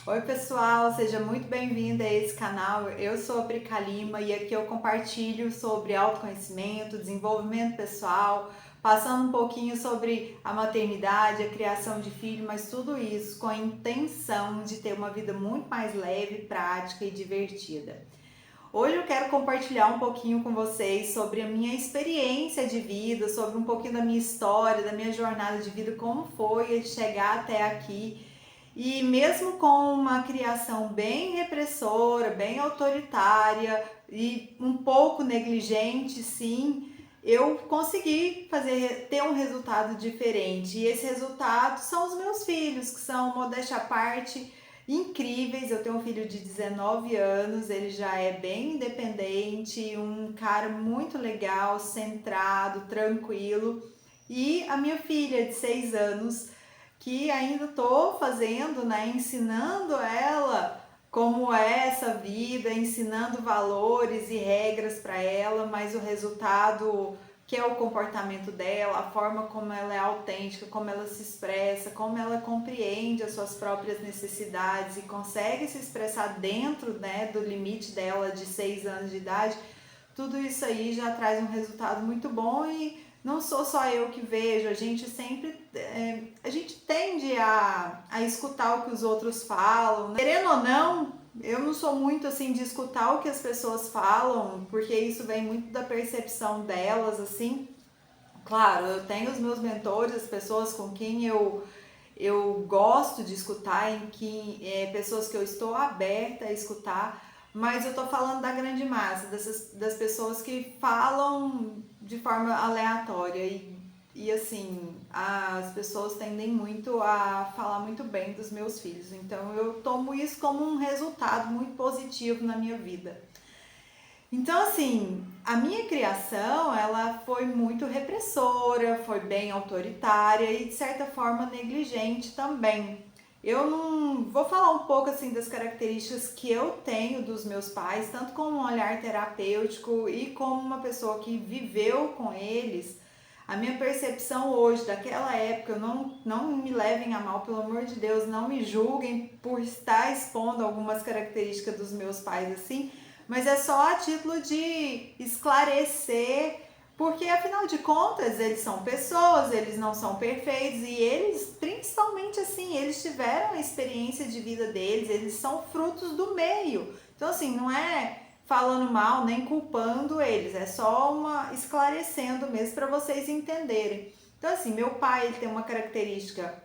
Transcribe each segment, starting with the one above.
Oi pessoal, seja muito bem-vinda a esse canal. Eu sou a Prica Lima e aqui eu compartilho sobre autoconhecimento, desenvolvimento pessoal, passando um pouquinho sobre a maternidade, a criação de filho, mas tudo isso com a intenção de ter uma vida muito mais leve, prática e divertida. Hoje eu quero compartilhar um pouquinho com vocês sobre a minha experiência de vida, sobre um pouquinho da minha história, da minha jornada de vida, como foi chegar até aqui. E mesmo com uma criação bem repressora, bem autoritária e um pouco negligente, sim, eu consegui ter um resultado diferente. E esse resultado são os meus filhos, que são, modéstia à parte, incríveis. Eu tenho um filho de 19 anos, ele já é bem independente, um cara muito legal, centrado, tranquilo. E a minha filha de 6 anos, que ainda estou fazendo, né, ensinando ela como é essa vida, ensinando valores e regras para ela, mas o resultado, que é o comportamento dela, a forma como ela é autêntica, como ela se expressa, como ela compreende as suas próprias necessidades e consegue se expressar dentro, né, do limite dela de 6 anos de idade, tudo isso aí já traz um resultado muito bom. E não sou só eu que vejo, a gente sempre, a gente tende a escutar o que os outros falam, né? Querendo ou não, eu não sou muito assim de escutar o que as pessoas falam, porque isso vem muito da percepção delas, assim. Claro, eu tenho os meus mentores, as pessoas com quem eu gosto de escutar, em que pessoas que eu estou aberta a escutar, mas eu tô falando da grande massa, das pessoas que falam de forma aleatória e assim, as pessoas tendem muito a falar muito bem dos meus filhos, então eu tomo isso como um resultado muito positivo na minha vida. Então, assim, a minha criação, ela foi muito repressora, foi bem autoritária e, de certa forma, negligente também. Eu não vou falar um pouco assim das características que eu tenho dos meus pais, tanto como um olhar terapêutico e como uma pessoa que viveu com eles. A minha percepção hoje, daquela época, não me levem a mal, pelo amor de Deus, não me julguem por estar expondo algumas características dos meus pais assim, mas é só a título de esclarecer, porque afinal de contas eles são pessoas, eles não são perfeitos e eles, principalmente assim, eles tiveram a experiência de vida deles, eles são frutos do meio. Então assim, não é falando mal nem culpando eles, é só uma esclarecendo mesmo para vocês entenderem. Então assim, meu pai, ele tem uma característica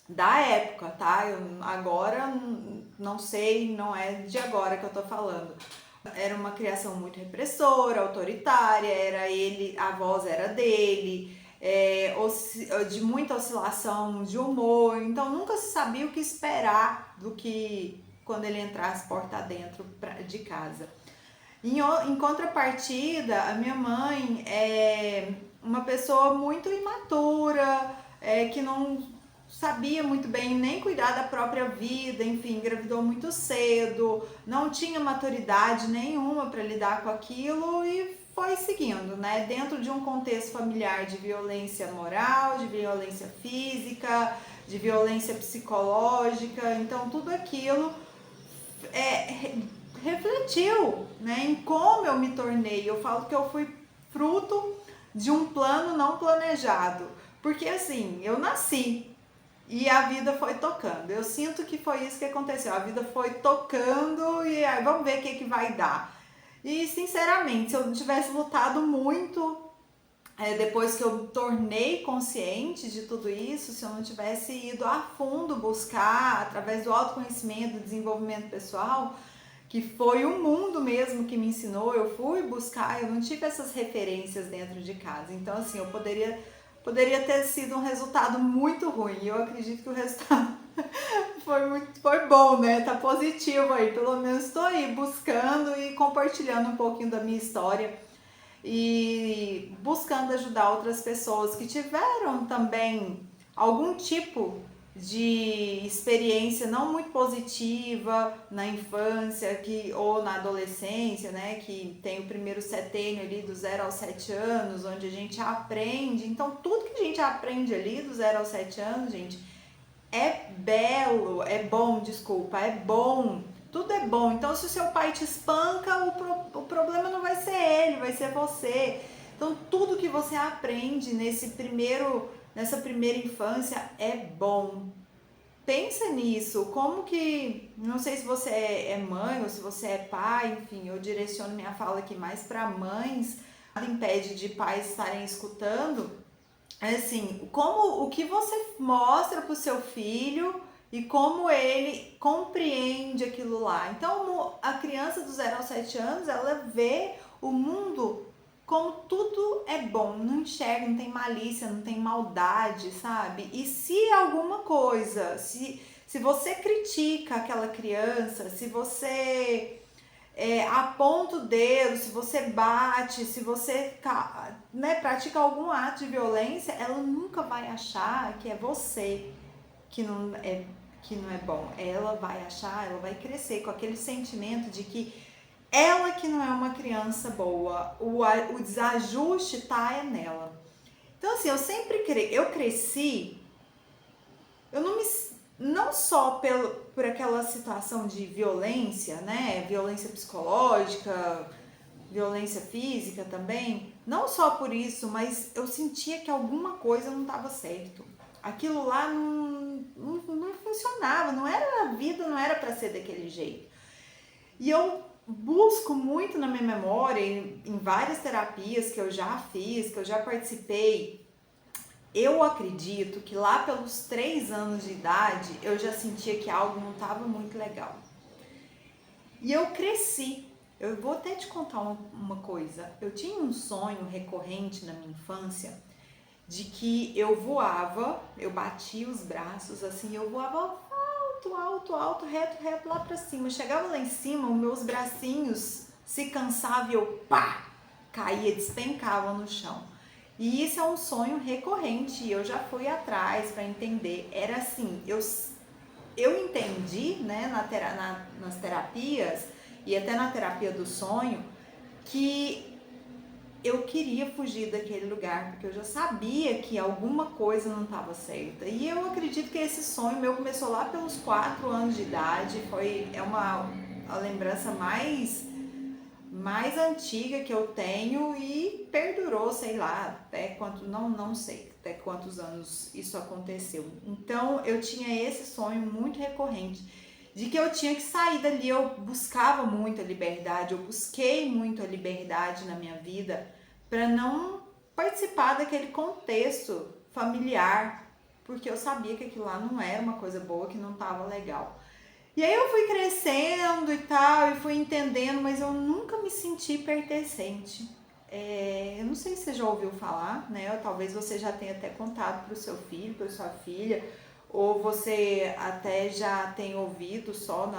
da época, tá? Eu agora não sei, não é de agora que eu tô falando. Era uma criação muito repressora, autoritária, era ele, a voz era dele, de muita oscilação de humor, então nunca se sabia o que esperar do que quando ele entrasse porta dentro de casa. Em contrapartida, a minha mãe é uma pessoa muito imatura, que não sabia muito bem nem cuidar da própria vida, enfim, engravidou muito cedo, não tinha maturidade nenhuma para lidar com aquilo e foi seguindo, né? Dentro de um contexto familiar de violência moral, de violência física, de violência psicológica, então tudo aquilo é, refletiu, né, em como eu me tornei. Eu falo que eu fui fruto de um plano não planejado, porque assim, eu nasci e a vida foi tocando. Eu sinto que foi isso que aconteceu. A vida foi tocando e aí vamos ver o que vai dar. E sinceramente, se eu tivesse lutado muito, depois que eu tornei consciente de tudo isso, se eu não tivesse ido a fundo buscar através do autoconhecimento, do desenvolvimento pessoal, que foi o mundo mesmo que me ensinou, eu fui buscar, eu não tive essas referências dentro de casa. Então, assim, eu poderia ter sido um resultado muito ruim. E eu acredito que o resultado foi bom, né? Tá positivo aí. Pelo menos estou aí buscando e compartilhando um pouquinho da minha história e buscando ajudar outras pessoas que tiveram também algum tipo de experiência não muito positiva na infância ou na adolescência, né, que tem o primeiro setênio ali do 0 aos 7 anos, onde a gente aprende. Então tudo que a gente aprende ali do 0 aos 7 anos, gente, é belo, é bom, desculpa, é bom. Tudo é bom. Então, se o seu pai te espanca, o problema não vai ser ele, vai ser você. Então, tudo que você aprende nessa primeira infância é bom. Pensa nisso, como que, não sei se você é mãe ou se você é pai, enfim, eu direciono minha fala aqui mais para mães, nada impede de pais estarem escutando, assim, como o que você mostra para o seu filho e como ele compreende aquilo lá. Então, a criança do 0 aos 7 anos, ela vê o mundo como tudo é bom, não enxerga, não tem malícia, não tem maldade, sabe? E se alguma coisa, se você critica aquela criança, se você aponta o dedo, se você bate, se você pratica algum ato de violência, ela nunca vai achar que é você que não é bom. Ela vai achar, ela vai crescer com aquele sentimento de que ela que não é uma criança boa, o desajuste tá nela. Então assim, eu cresci, eu não só por aquela situação de violência, né? Violência psicológica, violência física também. Não só por isso, mas eu sentia que alguma coisa não estava certo. Aquilo lá não funcionava, não era a vida, não era para ser daquele jeito. E eu busco muito na minha memória, em várias terapias que eu já fiz, que eu já participei. Eu acredito que lá pelos 3 anos de idade eu já sentia que algo não estava muito legal. E eu cresci. Eu vou até te contar uma coisa. Eu tinha um sonho recorrente na minha infância de que eu voava, eu batia os braços assim, eu voava alto, alto, alto, reto, reto lá pra cima. Eu chegava lá em cima, os meus bracinhos se cansavam e eu pá, caía, despencava no chão. E isso é um sonho recorrente e eu já fui atrás para entender. Era assim, eu entendi, né, nas terapias e até na terapia do sonho, que eu queria fugir daquele lugar, porque eu já sabia que alguma coisa não estava certa. E eu acredito que esse sonho meu começou lá pelos 4 anos de idade, a lembrança mais antiga que eu tenho e perdurou, sei lá, não sei até quantos anos isso aconteceu. Então eu tinha esse sonho muito recorrente de que eu tinha que sair dali. Eu buscava muito a liberdade, eu busquei muito a liberdade na minha vida para não participar daquele contexto familiar, porque eu sabia que aquilo lá não era uma coisa boa, que não estava legal. E aí eu fui crescendo e tal, e fui entendendo, mas eu nunca me senti pertencente. Eu não sei se você já ouviu falar, né? Ou talvez você já tenha até contado para o seu filho, para sua filha, ou você até já tenha ouvido só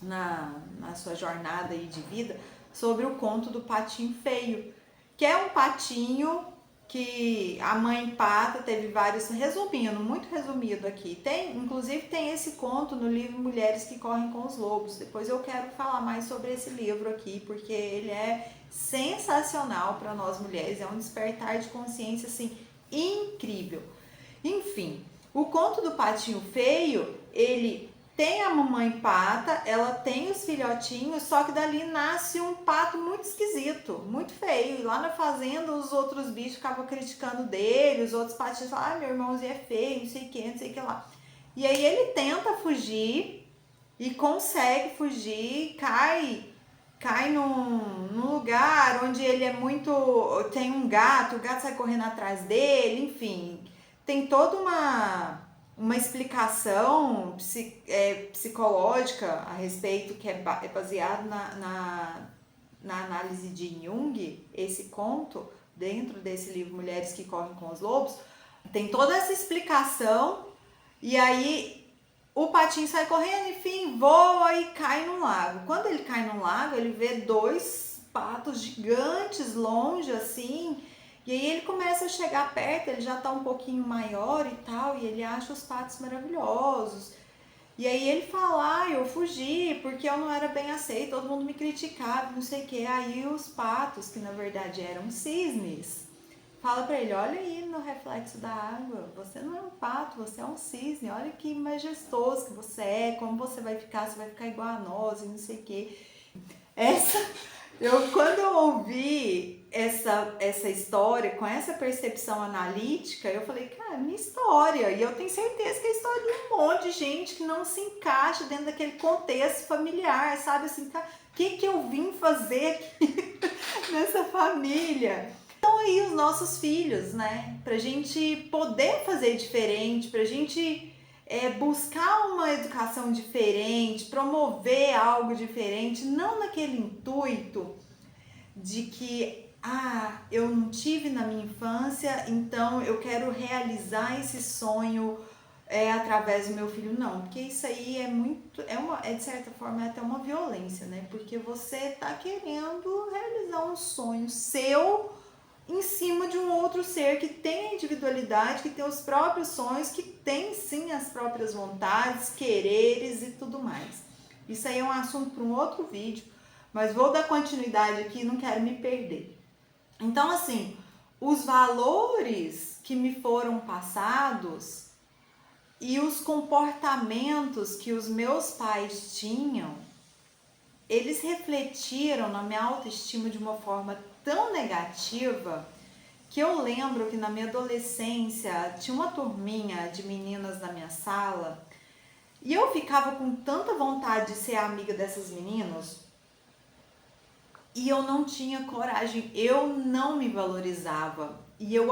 na sua jornada aí de vida sobre o conto do patinho feio, que é um patinho que a mãe pata teve vários, resumindo, muito resumido aqui. Inclusive tem esse conto no livro Mulheres que Correm com os Lobos. Depois eu quero falar mais sobre esse livro aqui, porque ele é sensacional para nós mulheres, é um despertar de consciência assim incrível. Enfim, o conto do patinho feio, ele tem a mamãe pata, ela tem os filhotinhos, só que dali nasce um pato muito esquisito, muito feio. E lá na fazenda os outros bichos ficavam criticando dele, os outros patinhos falavam, meu irmãozinho é feio, não sei o que, não sei o que lá. E aí ele tenta fugir e consegue fugir, cai num lugar onde ele é muito... Tem um gato, o gato sai correndo atrás dele, enfim. Tem toda uma explicação psicológica a respeito, que é baseado na análise de Jung, esse conto, dentro desse livro Mulheres que Correm com os Lobos, tem toda essa explicação, e aí o patinho sai correndo, enfim, voa e cai no lago. Quando ele cai no lago, ele vê 2 patos gigantes longe, assim, e aí ele começa a chegar perto, ele já tá um pouquinho maior e tal, e ele acha os patos maravilhosos. E aí ele fala, eu fugi porque eu não era bem aceito, todo mundo me criticava, não sei o que. Aí os patos, que na verdade eram cisnes, Fala pra ele, olha aí no reflexo da água, você não é um pato, você é um cisne, olha que majestoso que você é, como você vai ficar igual a nós e não sei o quê. Quando eu ouvi essa história, com essa percepção analítica, eu falei, cara, minha história, e eu tenho certeza que é a história de um monte de gente que não se encaixa dentro daquele contexto familiar, sabe assim, o que eu vim fazer aqui nessa família? Então aí os nossos filhos, né, pra gente poder fazer diferente, pra gente buscar uma educação diferente, promover algo diferente, não naquele intuito de que eu não tive na minha infância, então eu quero realizar esse sonho através do meu filho, não, porque isso aí é de certa forma até uma violência, né? Porque você tá querendo realizar um sonho seu em cima de um outro ser que tem a individualidade, que tem os próprios sonhos, que tem sim as próprias vontades, quereres e tudo mais. Isso aí é um assunto para um outro vídeo, mas vou dar continuidade aqui, não quero me perder. Então, assim, os valores que me foram passados e os comportamentos que os meus pais tinham, eles refletiram na minha autoestima de uma forma tão negativa que eu lembro que na minha adolescência tinha uma turminha de meninas na minha sala e eu ficava com tanta vontade de ser amiga dessas meninas e eu não tinha coragem, eu não me valorizava e eu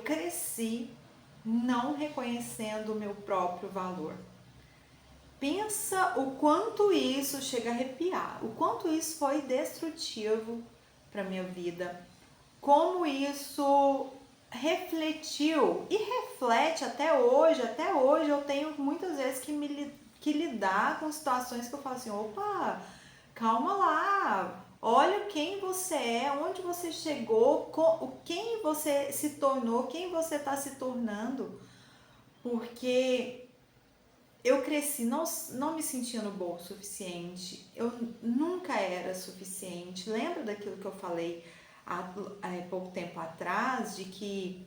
cresci não reconhecendo o meu próprio valor. Pensa o quanto isso chega a arrepiar, o quanto isso foi destrutivo para minha vida, como isso refletiu e reflete até hoje eu tenho muitas vezes que lidar com situações que eu falo assim, opa, calma lá, olha quem você é, onde você chegou, quem você se tornou, quem você está se tornando, porque eu cresci não me sentindo boa o suficiente, eu nunca era suficiente. Lembra daquilo que eu falei há pouco tempo atrás, de que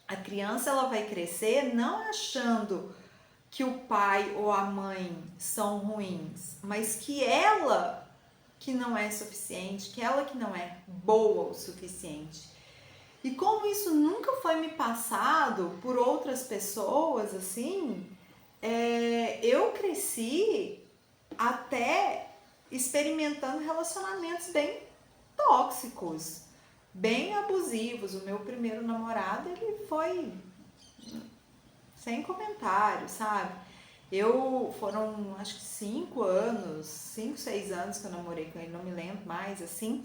a criança ela vai crescer não achando que o pai ou a mãe são ruins, mas que ela que não é suficiente, que ela que não é boa o suficiente. E como isso nunca foi me passado por outras pessoas, assim, eu cresci até experimentando relacionamentos bem tóxicos, bem abusivos. O meu primeiro namorado, ele foi sem comentário, sabe? Foram acho que 5, 6 anos que eu namorei com ele, não me lembro mais, assim.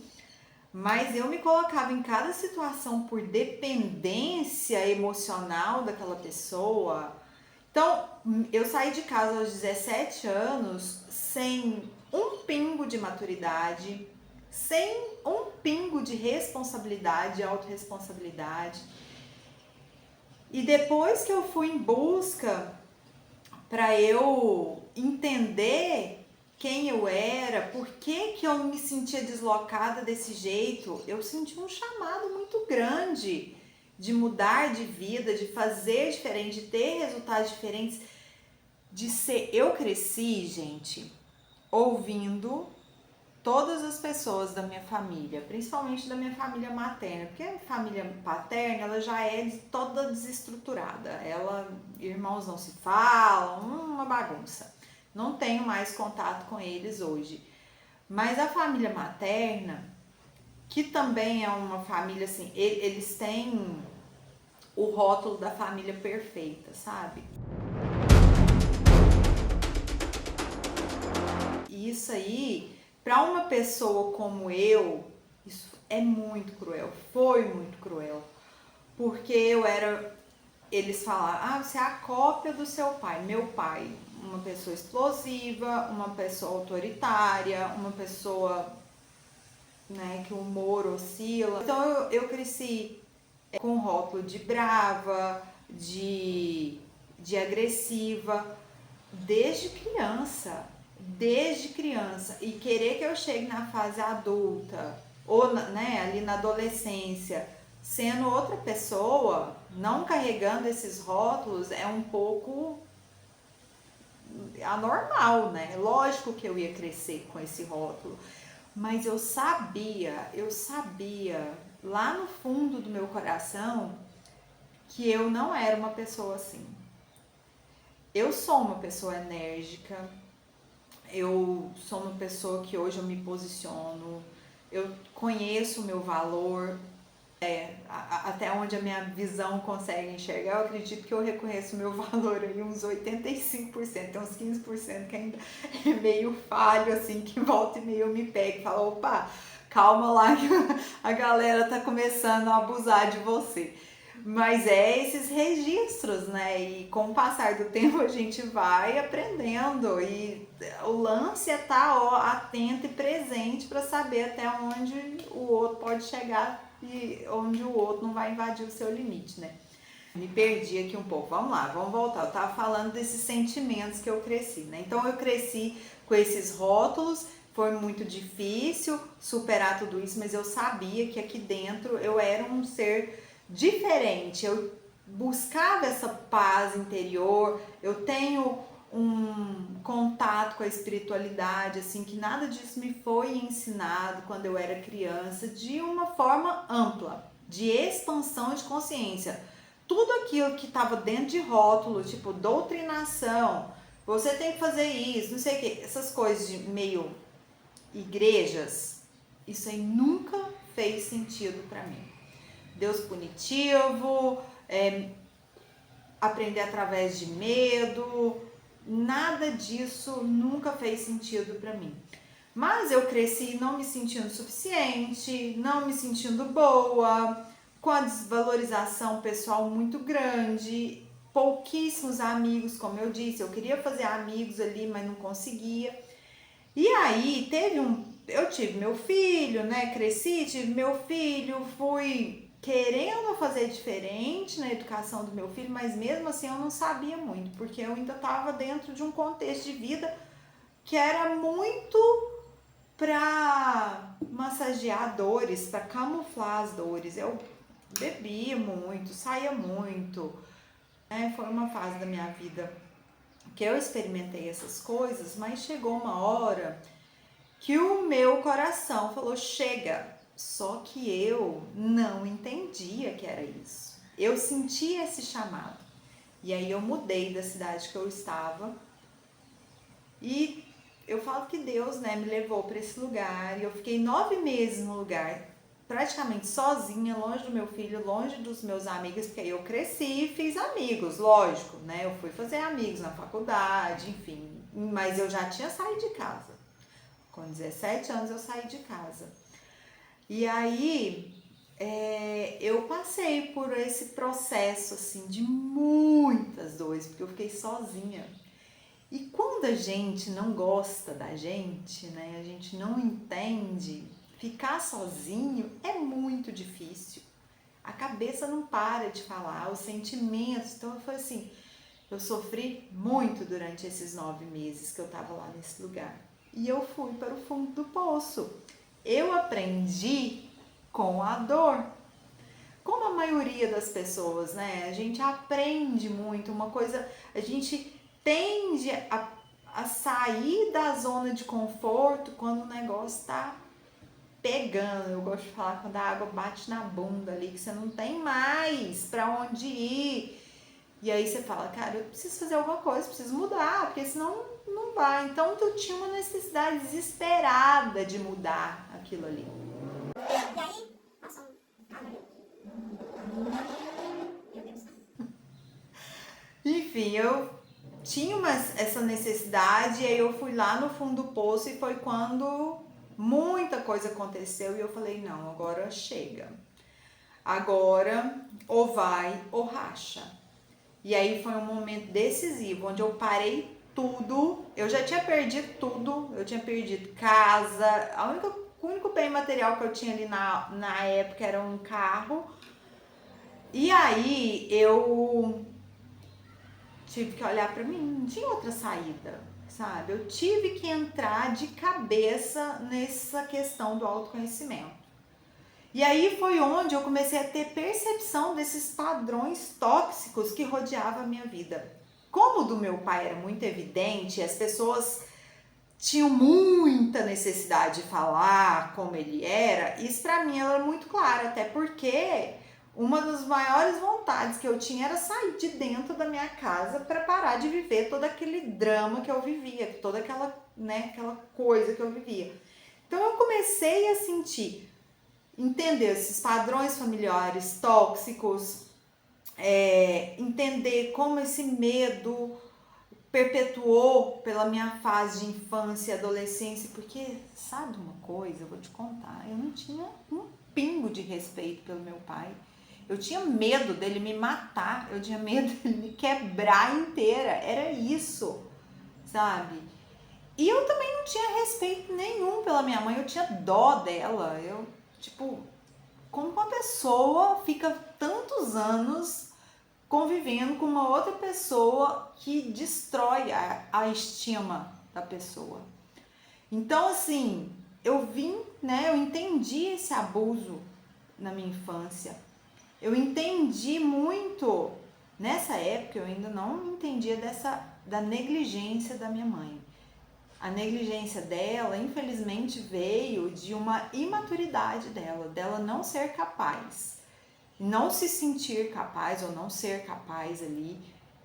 Mas eu me colocava em cada situação por dependência emocional daquela pessoa. Então, eu saí de casa aos 17 anos sem um pingo de maturidade, sem um pingo de responsabilidade, autorresponsabilidade. E depois que eu fui em busca para eu entender quem eu era, por que eu me sentia deslocada desse jeito, eu senti um chamado muito grande de mudar de vida, de fazer diferente, de ter resultados diferentes, de ser... Eu cresci, gente, ouvindo todas as pessoas da minha família, principalmente da minha família materna, porque a família paterna, ela já é toda desestruturada, irmãos não se falam, uma bagunça. Não tenho mais contato com eles hoje. Mas a família materna, que também é uma família assim, eles têm o rótulo da família perfeita, sabe? E isso aí, para uma pessoa como eu, isso é muito cruel, foi muito cruel. Porque eles falaram, você é a cópia do seu pai. Meu pai, uma pessoa explosiva, uma pessoa autoritária, uma pessoa, né, que o humor oscila. Então eu cresci com o rótulo de brava, de agressiva, desde criança. E querer que eu chegue na fase adulta ou né, ali na adolescência, sendo outra pessoa, não carregando esses rótulos, é um pouco anormal, né? Lógico que eu ia crescer com esse rótulo, mas eu sabia lá no fundo do meu coração que eu não era uma pessoa assim. Eu sou uma pessoa enérgica, eu sou uma pessoa que hoje eu me posiciono, eu conheço o meu valor, até onde a minha visão consegue enxergar, eu acredito que eu reconheço o meu valor aí uns 85%, tem uns 15% que ainda é meio falho, assim, que volta e meio eu me pego e falo, opa, calma lá que a galera tá começando a abusar de você. Mas é esses registros, né? E com o passar do tempo a gente vai aprendendo e o lance é estar atento e presente para saber até onde o outro pode chegar e onde o outro não vai invadir o seu limite, né? Me perdi aqui um pouco. Vamos lá, vamos voltar. Eu tava falando desses sentimentos que eu cresci, né? Então eu cresci com esses rótulos, foi muito difícil superar tudo isso, mas eu sabia que aqui dentro eu era um ser diferente. Eu buscava essa paz interior. Eu tenho um contato com a espiritualidade, assim, que nada disso me foi ensinado quando eu era criança, de uma forma ampla, de expansão de consciência. Tudo aquilo que estava dentro de rótulo, tipo doutrinação, você tem que fazer isso, não sei o que, essas coisas de meio igrejas, isso aí nunca fez sentido para mim. Deus punitivo, aprender através de medo, nada disso nunca fez sentido para mim. Mas eu cresci não me sentindo suficiente, não me sentindo boa, com a desvalorização pessoal muito grande, pouquíssimos amigos, como eu disse, eu queria fazer amigos ali, mas não conseguia. E aí eu tive meu filho, né? Cresci, tive meu filho, fui querendo fazer diferente na educação do meu filho, mas mesmo assim eu não sabia muito, porque eu ainda estava dentro de um contexto de vida que era muito para massagear dores, para camuflar as dores. Eu bebia muito, saía muito, né? Foi uma fase da minha vida que eu experimentei essas coisas, mas chegou uma hora que o meu coração falou: chega. Só que eu não entendia que era isso. Eu sentia esse chamado. E aí eu mudei da cidade que eu estava e eu falo que Deus, né, me levou para esse lugar e eu fiquei 9 meses no lugar, praticamente sozinha, longe do meu filho, longe dos meus amigos, porque aí eu cresci e fiz amigos, lógico, né? Eu fui fazer amigos na faculdade, enfim, mas eu já tinha saído de casa. Com 17 anos eu saí de casa. E aí eu passei por esse processo assim de muitas dores, porque eu fiquei sozinha. E quando a gente não gosta da gente, né, a gente não entende, ficar sozinho é muito difícil. A cabeça não para de falar, os sentimentos. Então foi assim, eu sofri muito durante esses 9 meses que eu estava lá nesse lugar. E eu fui para o fundo do poço. Eu aprendi com a dor. Como a maioria das pessoas, né? A gente aprende muito, uma coisa, a gente tende a sair da zona de conforto quando o negócio tá pegando. Eu gosto de falar quando a água bate na bunda ali, que você não tem mais para onde ir. E aí você fala, cara, eu preciso fazer alguma coisa, preciso mudar, porque senão não vai. Então eu tinha uma necessidade desesperada de mudar aquilo ali. E aí, passou enfim, eu tinha essa necessidade e aí eu fui lá no fundo do poço e foi quando muita coisa aconteceu e eu falei, não, agora chega. Agora ou vai ou racha. E aí foi um momento decisivo, onde eu parei tudo, eu já tinha perdido tudo, eu tinha perdido casa, o único bem material que eu tinha ali na época era um carro. E aí eu tive que olhar para mim, não tinha outra saída, sabe? Eu tive que entrar de cabeça nessa questão do autoconhecimento. E aí foi onde eu comecei a ter percepção desses padrões tóxicos que rodeavam a minha vida. Como o do meu pai era muito evidente, as pessoas tinham muita necessidade de falar como ele era, isso para mim era muito claro, até porque uma das maiores vontades que eu tinha era sair de dentro da minha casa para parar de viver todo aquele drama que eu vivia, toda aquela, né, aquela coisa que eu vivia. Então eu comecei a sentir, entender esses padrões familiares tóxicos, entender como esse medo perpetuou pela minha fase de infância e adolescência, porque sabe uma coisa, eu vou te contar, eu não tinha um pingo de respeito pelo meu pai. Eu tinha medo dele me matar, eu tinha medo dele me quebrar inteira, era isso, sabe? E eu também não tinha respeito nenhum pela minha mãe, eu tinha dó dela, eu, tipo, como uma pessoa fica tantos anos convivendo com uma outra pessoa que destrói a estima da pessoa. Então, assim, eu vim, né, eu entendi esse abuso na minha infância. Eu entendi muito, nessa época eu ainda não entendia da negligência da minha mãe. A negligência dela, infelizmente, veio de uma imaturidade dela não ser capaz, não se sentir capaz ou não ser capaz ali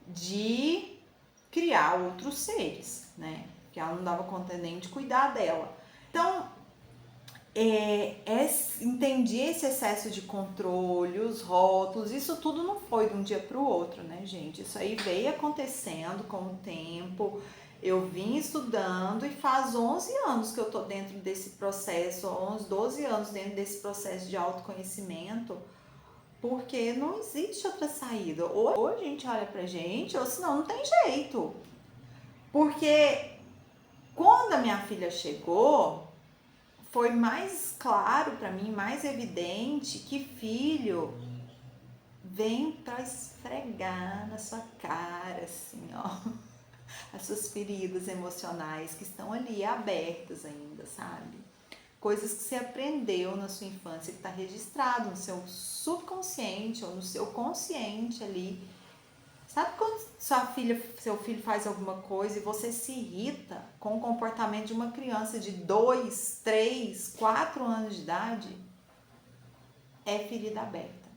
de criar outros seres, né? Que ela não dava conta nem de cuidar dela. Então, entendi esse excesso de controle, os rótulos, isso tudo não foi de um dia para o outro, né, gente? Isso aí veio acontecendo com o tempo. Eu vim estudando e faz 11 anos que eu tô dentro desse processo, 11, 12 anos dentro desse processo de autoconhecimento, porque não existe outra saída. Ou a gente olha pra gente, ou senão não tem jeito. Porque quando a minha filha chegou, foi mais claro pra mim, mais evidente que filho vem pra esfregar na sua cara, assim, ó, as suas feridas emocionais que estão ali abertas ainda, sabe? Coisas que você aprendeu na sua infância, que está registrado no seu subconsciente ou no seu consciente ali. Sabe quando seu filho faz alguma coisa e você se irrita com o comportamento de uma criança de 2, 3, 4 anos de idade? É ferida aberta.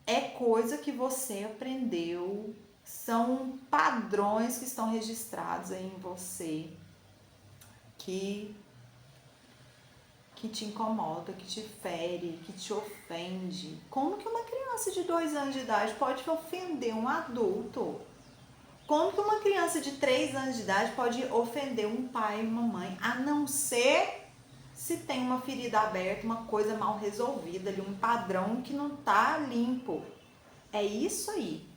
É coisa que você aprendeu, são padrões que estão registrados aí em você, que te incomoda, que te fere, que te ofende. Como que uma criança de 2 anos de idade pode ofender um adulto? Como que uma criança de 3 anos de idade pode ofender um pai e uma mãe? A não ser se tem uma ferida aberta, uma coisa mal resolvida ali, um padrão que não tá limpo. É isso aí.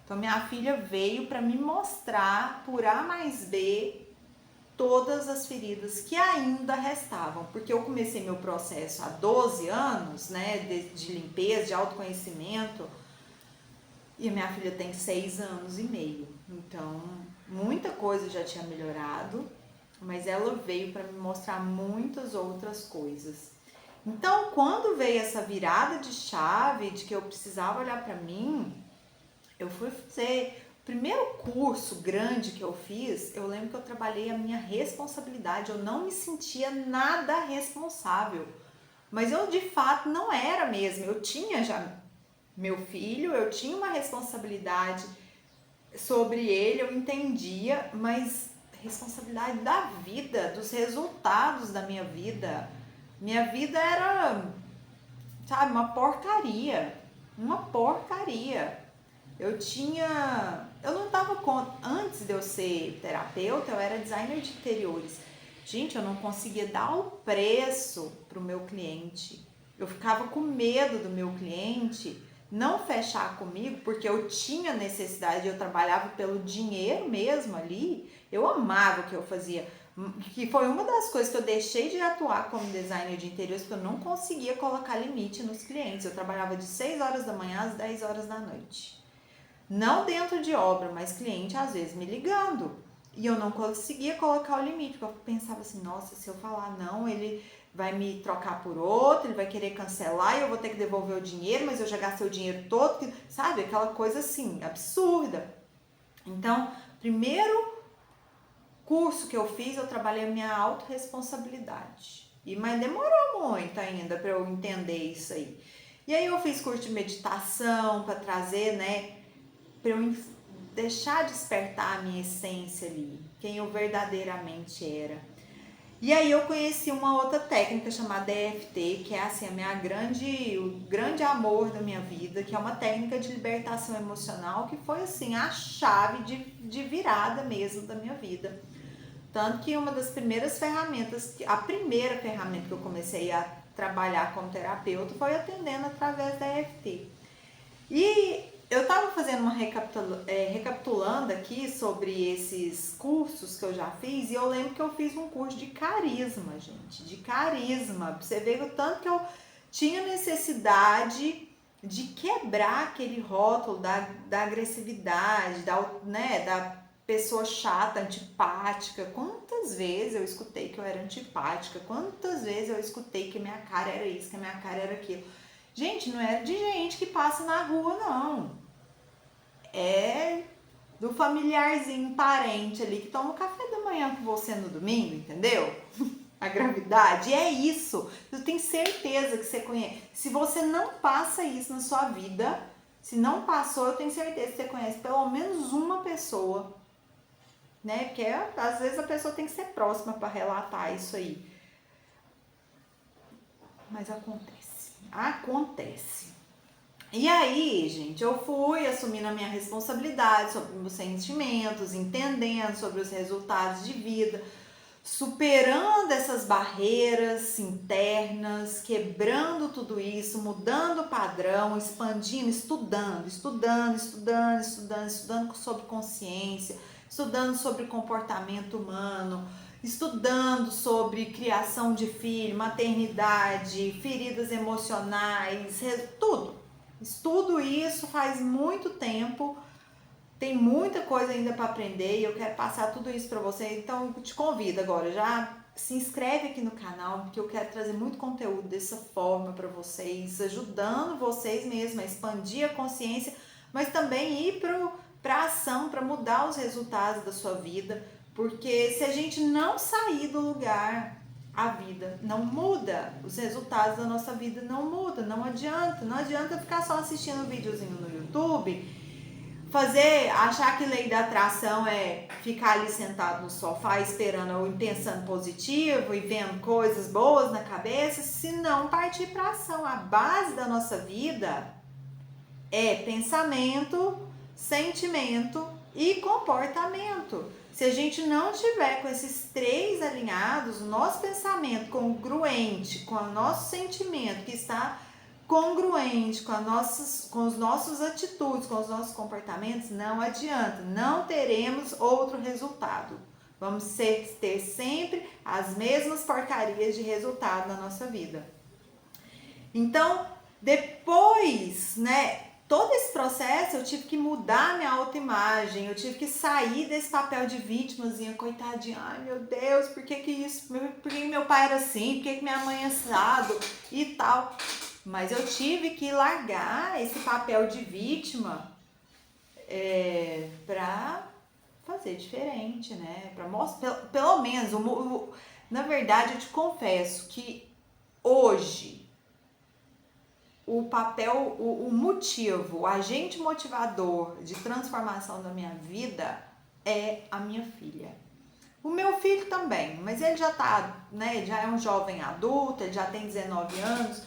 Então minha filha veio para me mostrar por A mais B todas as feridas que ainda restavam, porque eu comecei meu processo há 12 anos, né, de limpeza, de autoconhecimento, e a minha filha tem 6 anos e meio, então muita coisa já tinha melhorado, mas ela veio para me mostrar muitas outras coisas. Então, quando veio essa virada de chave de que eu precisava olhar para mim, eu fui fazer primeiro curso grande que eu fiz, eu lembro que eu trabalhei a minha responsabilidade, eu não me sentia nada responsável, mas eu de fato não era mesmo, eu tinha já meu filho, eu tinha uma responsabilidade sobre ele, eu entendia, mas responsabilidade da vida, dos resultados da minha vida era, sabe, uma porcaria, eu não dava conta, antes de eu ser terapeuta, eu era designer de interiores. Gente, eu não conseguia dar o preço para o meu cliente. Eu ficava com medo do meu cliente não fechar comigo, porque eu tinha necessidade, eu trabalhava pelo dinheiro mesmo ali. Eu amava o que eu fazia, que foi uma das coisas que eu deixei de atuar como designer de interiores, porque eu não conseguia colocar limite nos clientes. Eu trabalhava de 6 horas da manhã às 10 horas da noite. Não dentro de obra, mas cliente às vezes me ligando. E eu não conseguia colocar o limite, porque eu pensava assim, nossa, se eu falar não, ele vai me trocar por outro, ele vai querer cancelar e eu vou ter que devolver o dinheiro, mas eu já gastei o dinheiro todo, sabe? Aquela coisa assim, absurda. Então, primeiro curso que eu fiz, eu trabalhei a minha autorresponsabilidade. Mas demorou muito ainda para eu entender isso aí. E aí eu fiz curso de meditação para trazer, né, para eu deixar despertar a minha essência ali, quem eu verdadeiramente era. E aí eu conheci uma outra técnica chamada EFT, que é assim o grande amor da minha vida, que é uma técnica de libertação emocional que foi assim a chave de virada mesmo da minha vida. Tanto que uma das primeiras ferramentas, a primeira ferramenta que eu comecei a trabalhar como terapeuta foi atendendo através da EFT. E eu estava fazendo uma recapitulando aqui sobre esses cursos que eu já fiz, e eu lembro que eu fiz um curso de carisma, gente, de carisma. Pra você ver o tanto que eu tinha necessidade de quebrar aquele rótulo da agressividade, da pessoa chata, antipática. Quantas vezes eu escutei que eu era antipática, quantas vezes eu escutei que minha cara era isso, que minha cara era aquilo. Gente, não é de gente que passa na rua, não. É do familiarzinho, parente ali, que toma café da manhã com você no domingo, entendeu? A gravidade, é isso. Eu tenho certeza que você conhece. Se você não passa isso na sua vida, se não passou, eu tenho certeza que você conhece pelo menos uma pessoa, né? Porque às vezes a pessoa tem que ser próxima para relatar isso aí. Mas acontece. E aí, gente, eu fui assumindo a minha responsabilidade sobre meus sentimentos, entendendo sobre os resultados de vida, superando essas barreiras internas, quebrando tudo isso, mudando o padrão, expandindo, estudando sobre consciência, estudando sobre comportamento humano, estudando sobre criação de filho, maternidade, feridas emocionais, tudo. Estudo isso faz muito tempo, tem muita coisa ainda para aprender e eu quero passar tudo isso para você. Então eu te convido agora, já se inscreve aqui no canal, porque eu quero trazer muito conteúdo dessa forma para vocês, ajudando vocês mesmo a expandir a consciência, mas também ir para a ação, para mudar os resultados da sua vida, porque se a gente não sair do lugar, a vida não muda, os resultados da nossa vida não mudam, não adianta ficar só assistindo um videozinho no YouTube, achar que lei da atração é ficar ali sentado no sofá esperando ou pensando positivo e vendo coisas boas na cabeça, se não partir para ação. A base da nossa vida é pensamento, sentimento e comportamento. Se a gente não tiver com esses três alinhados, o nosso pensamento congruente com o nosso sentimento, que está congruente com os nossos atitudes, com os nossos comportamentos, não adianta, não teremos outro resultado. Vamos ter sempre as mesmas porcarias de resultado na nossa vida. Então, depois, todo esse processo eu tive que mudar minha autoimagem, eu tive que sair desse papel de vítimazinha, coitadinha, ai meu Deus, por que isso, por que meu pai era assim, por que minha mãe é assado e tal. Mas eu tive que largar esse papel de vítima para fazer diferente, né? Para mostrar, pelo menos, na verdade eu te confesso que hoje o papel, o motivo, o agente motivador de transformação da minha vida é a minha filha. O meu filho também, mas ele já tá, né? Ele já é um jovem adulto, ele já tem 19 anos,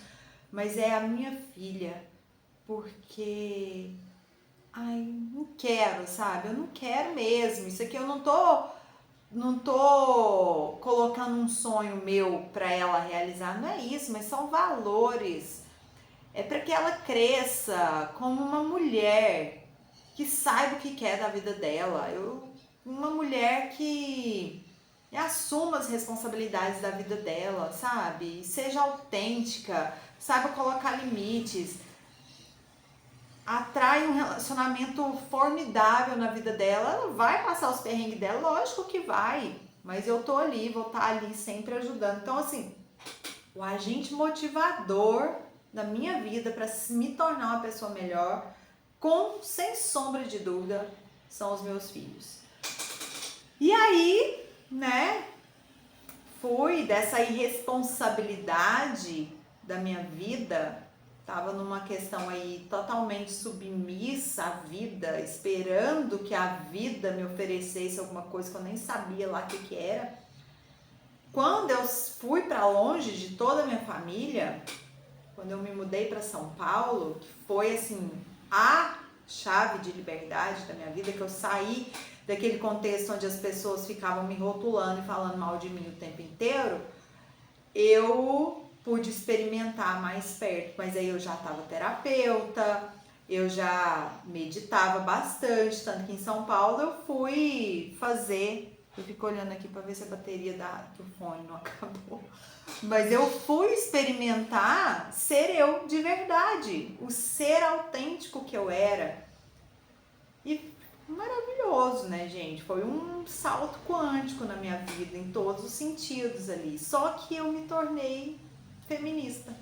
mas é a minha filha, porque não quero, sabe? Eu não quero mesmo. Isso aqui eu não tô colocando um sonho meu para ela realizar, não é isso, mas são valores. É para que ela cresça como uma mulher que saiba o que quer da vida dela. Uma mulher que assuma as responsabilidades da vida dela, sabe? Seja autêntica, saiba colocar limites, atrai um relacionamento formidável na vida dela. Ela vai passar os perrengues dela, lógico que vai, mas eu tô ali, vou estar ali sempre ajudando. Então, assim, o agente motivador da minha vida para me tornar uma pessoa melhor, sem sombra de dúvida, são os meus filhos. E aí, né, fui dessa irresponsabilidade da minha vida, tava numa questão aí totalmente submissa à vida, esperando que a vida me oferecesse alguma coisa que eu nem sabia lá o que era. Quando eu fui para longe de toda a minha família, quando eu me mudei para São Paulo, que foi assim a chave de liberdade da minha vida, que eu saí daquele contexto onde as pessoas ficavam me rotulando e falando mal de mim o tempo inteiro, eu pude experimentar mais perto, mas aí eu já estava terapeuta, eu já meditava bastante, tanto que em São Paulo eu fui fazer, eu fico olhando aqui para ver se a bateria do fone não acabou, mas eu fui experimentar ser eu de verdade, o ser autêntico que eu era. E maravilhoso, né, gente? Foi um salto quântico na minha vida, em todos os sentidos ali. Só que eu me tornei feminista.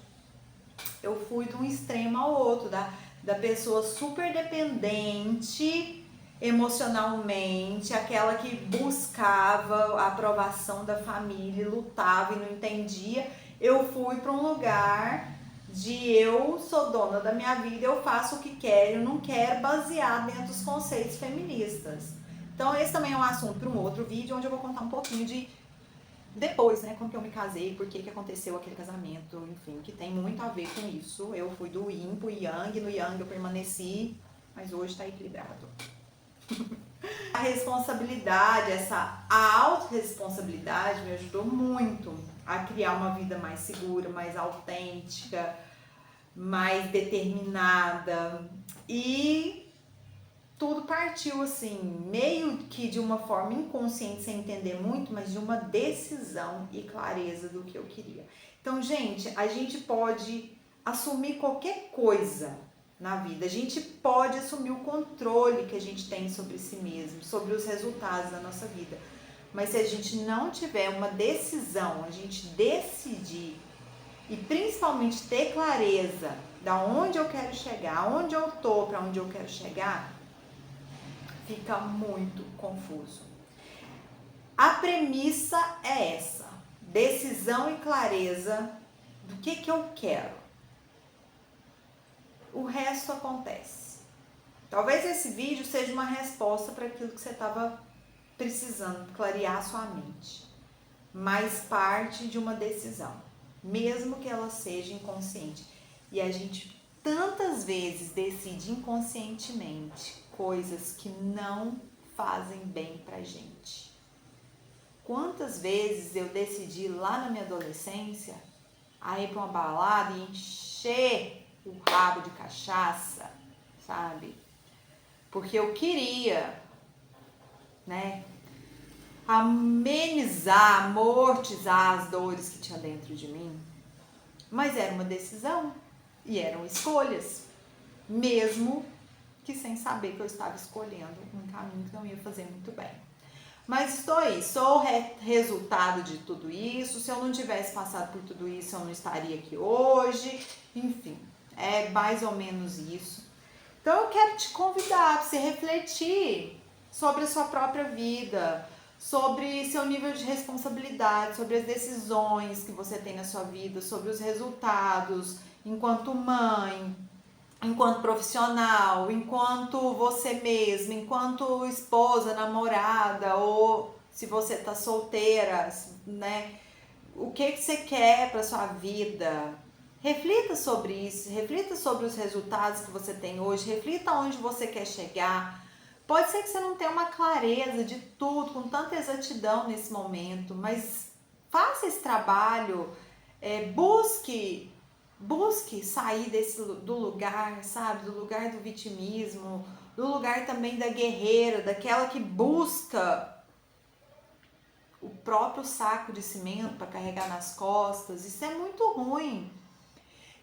Eu fui de um extremo ao outro, da pessoa super dependente emocionalmente, aquela que buscava a aprovação da família, lutava e não entendia. Eu fui para um lugar de eu sou dona da minha vida, eu faço o que quero, eu não quero, baseado dentro dos conceitos feministas. Então esse também é um assunto para um outro vídeo, onde eu vou contar um pouquinho de depois, né, como que eu me casei, por que aconteceu aquele casamento, enfim, que tem muito a ver com isso. Eu fui do yin pro yang, no yang eu permaneci, mas hoje está equilibrado. A responsabilidade, a autorresponsabilidade me ajudou muito a criar uma vida mais segura, mais autêntica, mais determinada, e tudo partiu assim, meio que de uma forma inconsciente, sem entender muito, mas de uma decisão e clareza do que eu queria. Então, gente, a gente pode assumir qualquer coisa na vida, a gente pode assumir o controle que a gente tem sobre si mesmo, sobre os resultados da nossa vida, mas se a gente não tiver uma decisão, a gente decidir e principalmente ter clareza da onde eu quero chegar, onde eu tô, para onde eu quero chegar, fica muito confuso. A premissa é essa: decisão e clareza do que eu quero. O resto acontece. Talvez esse vídeo seja uma resposta para aquilo que você estava precisando, clarear sua mente, mas parte de uma decisão, mesmo que ela seja inconsciente. E a gente tantas vezes decide inconscientemente coisas que não fazem bem pra gente. Quantas vezes eu decidi lá na minha adolescência a ir pra uma balada e encher o rabo de cachaça, sabe? Porque eu queria, né, amenizar, amortizar as dores que tinha dentro de mim. Mas era uma decisão e eram escolhas, mesmo que sem saber que eu estava escolhendo um caminho que não ia fazer muito bem. Mas estou aí, sou resultado de tudo isso. Se eu não tivesse passado por tudo isso, eu não estaria aqui hoje. Enfim, é mais ou menos isso. Então eu quero te convidar para você refletir sobre a sua própria vida, sobre seu nível de responsabilidade, sobre as decisões que você tem na sua vida, sobre os resultados enquanto mãe, enquanto profissional, enquanto você mesma, enquanto esposa, namorada, ou se você tá solteira, né? O que você quer para sua vida? Reflita sobre isso, reflita sobre os resultados que você tem hoje, reflita onde você quer chegar. Pode ser que você não tenha uma clareza de tudo, com tanta exatidão nesse momento, mas faça esse trabalho, busque sair do lugar, sabe? Do lugar do vitimismo, do lugar também da guerreira, daquela que busca o próprio saco de cimento para carregar nas costas. Isso é muito ruim.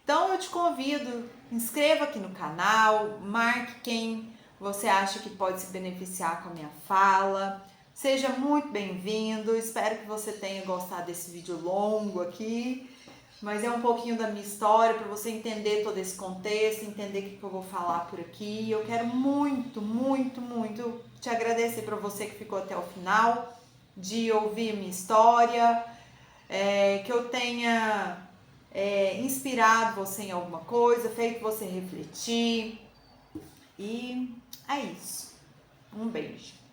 Então eu te convido, inscreva aqui no canal, marque quem você acha que pode se beneficiar com a minha fala. Seja muito bem-vindo, espero que você tenha gostado desse vídeo longo aqui. mas é um pouquinho da minha história para você entender todo esse contexto, entender o que eu vou falar por aqui. Eu quero muito, muito, muito te agradecer para você que ficou até o final, de ouvir minha história, que eu tenha inspirado você em alguma coisa, feito você refletir. E é isso. Um beijo.